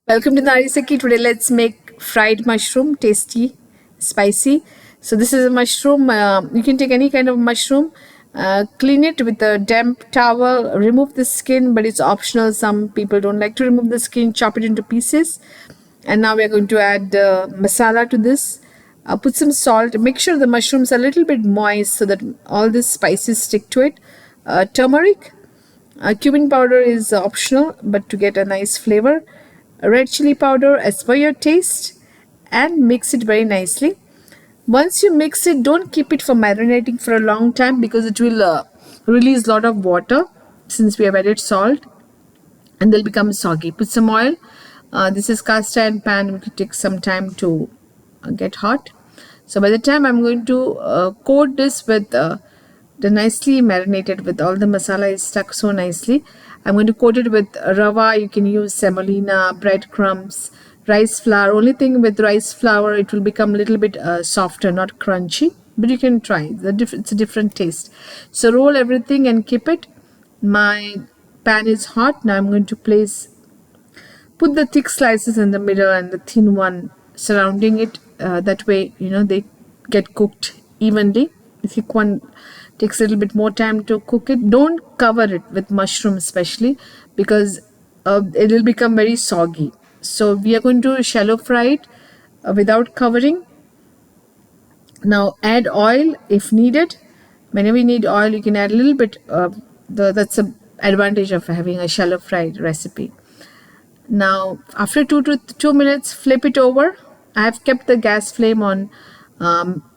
Welcome to Narisaki. Today let's make fried mushroom, tasty, spicy. So this is a mushroom. You can take any kind of mushroom, clean it with a damp towel, remove the skin, but it's optional. Some people don't like to remove the skin. Chop it into pieces. And now we're going to add masala to this. Put some salt. Make sure the mushrooms are a little bit moist so that all the spices stick to it. Turmeric. Cumin powder is optional, but to get a nice flavor. Red chili powder as per your taste, and mix it very nicely. Once you mix it, don't keep it for marinating for a long time because it will release a lot of water since we have added salt and they'll become soggy. Put some oil. This is cast iron pan. It will take some time to get hot. So by the time I'm going to coat this with the nicely marinated with all the masala is stuck so nicely. I'm going to coat it with rava. You can use semolina, breadcrumbs, rice flour. Only thing with rice flour, it will become a little bit softer, not crunchy. But you can try. It's a different taste. So roll everything and keep it. My pan is hot. Now I'm going to put the thick slices in the middle and the thin one surrounding it. That way, they get cooked evenly. The thick one takes a little bit more time to cook it. Don't cover it with mushroom especially because it will become very soggy. So we are going to shallow fry it without covering. Now add oil if needed. Whenever you need oil, you can add a little bit. That's the advantage of having a shallow fried recipe. Now after 2 minutes, flip it over. I have kept the gas flame on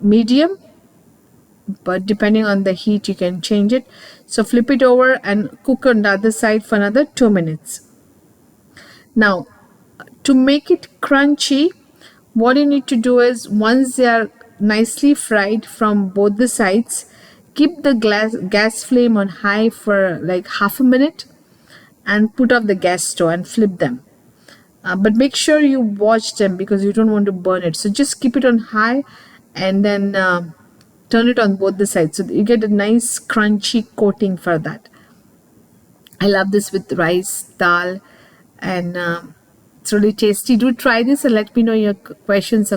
medium, but depending on the heat you can change it. So flip it over and cook on the other side for another 2 minutes. Now to make it crunchy, what you need to do is once they are nicely fried from both the sides, keep the gas flame on high for like half a minute and put off the gas stove and flip them. But make sure you watch them because you don't want to burn it. So just keep it on high and then turn it on both the sides so that you get a nice crunchy coating for that. I love this with rice, dal, and it's really tasty. Do try this and let me know your questions.